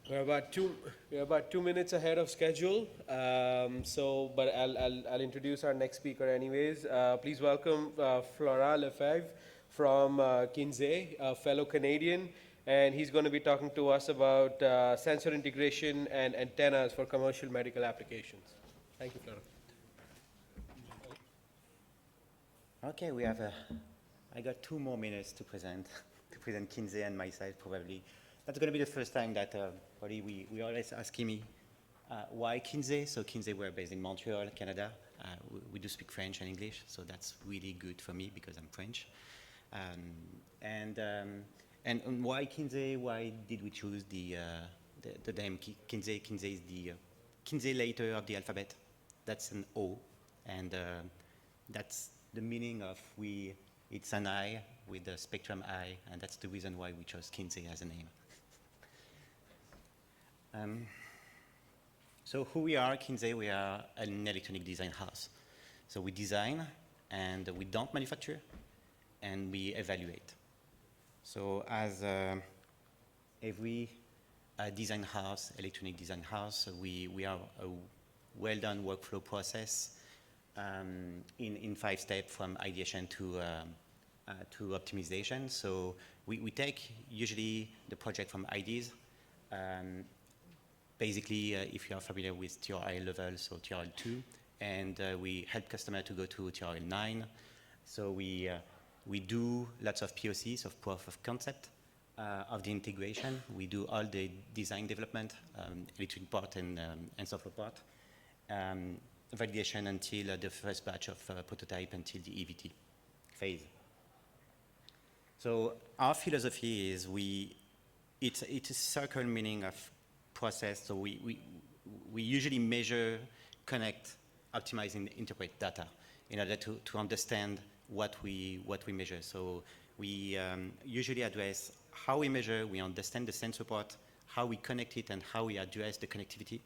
We're about two. We're about 2 minutes ahead of schedule. But I'll introduce our next speaker anyways. Please welcome Florent Lefèvre from Kynze, a fellow Canadian, and he's going to be talking to us about sensor integration and antennas for commercial medical applications. Thank you, Florent. Okay, I got 2 more minutes to present, to present Kynze and myself probably. That's going to be the first time that probably we always asking me why Kynze. So Kynze, we're based in Montreal, Canada. We do speak French and English, so that's really good for me because I'm French. And why Kynze? Why did we choose the name Kynze? Kynze is the Kynze letter of the alphabet. That's an O, and that's the meaning of it's an eye with a spectrum eye, and that's the reason why we chose Kynze as a name. So who we are, Kynze, we are an electronic design house. So we design, and we don't manufacture, and we evaluate. So as every design house, electronic design house, we are a well-done workflow process in 5 steps from ideation to optimization. So we take usually the project from ideas. Basically, if you are familiar with TRL level, so TRL 2, and we help customer to go to TRL 9. So we do lots of POCs, of proof of concept, of the integration. We do all the design development, electric part and software part, validation until the first batch of prototype until the EVT phase. So our philosophy is it's a circle meaning of process. So we usually measure, connect, optimize, and interpret data in order to understand what we measure. So we usually address how we measure, we understand the sensor part, how we connect it, and how we address the connectivity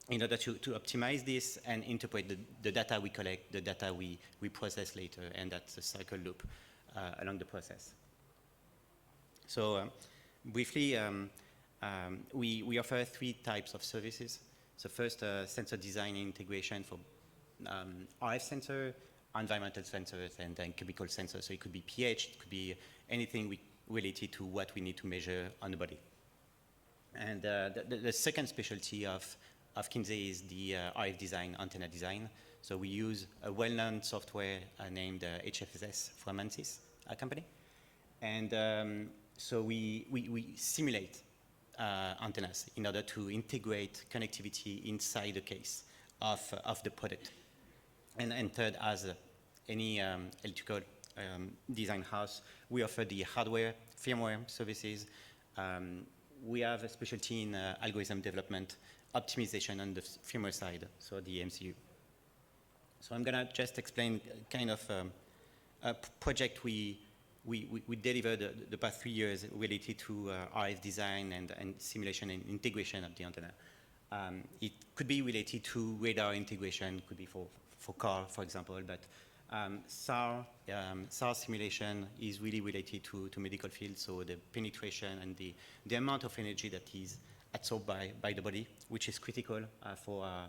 in order to optimize this and interpret the data we collect, the data we process later, and that's a cycle loop along the process. So briefly, we offer 3 types of services. So first, sensor design and integration for RF sensor, environmental sensors, and then chemical sensors. So it could be pH, it could be anything related to what we need to measure on the body. And the second specialty of Kynze is the RF design, antenna design. So we use a well-known software named HFSS from ANSYS, a company. And so we simulate antennas in order to integrate connectivity inside the case of the product. And third, as any electrical design house, we offer the hardware, firmware services. We have a specialty in algorithm development, optimization on the firmware side, so the MCU. So I'm gonna just explain kind of a project we delivered the past 3 years related to RF design and simulation and integration of the antenna. It could be related to radar integration, could be for car, for example, but SAR simulation is really related to medical field, so the penetration and the amount of energy that is absorbed by the body, which is critical for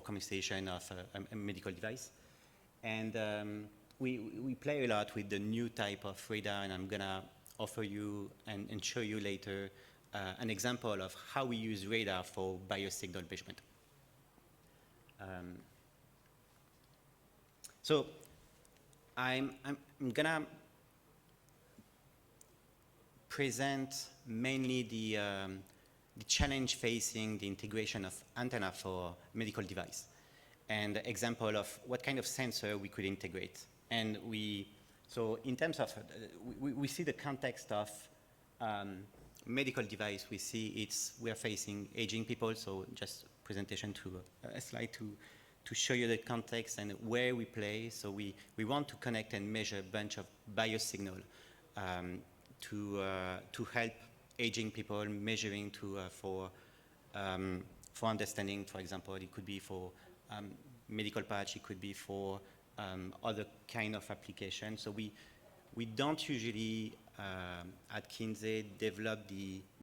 communication of a medical device. And we play a lot with the new type of radar, and I'm gonna offer you and show you later an example of how we use radar for biosignal measurement. So I'm gonna present mainly the challenge facing the integration of antenna for medical device, and example of what kind of sensor we could integrate. And so in terms of, we see the context of medical device. We are facing aging people. So just presentation to a slide to show you the context and where we play. So we want to connect and measure a bunch of biosignal to help aging people measuring for understanding. For example, it could be for medical patch, it could be for other kind of application. So we don't usually at Kynze developed the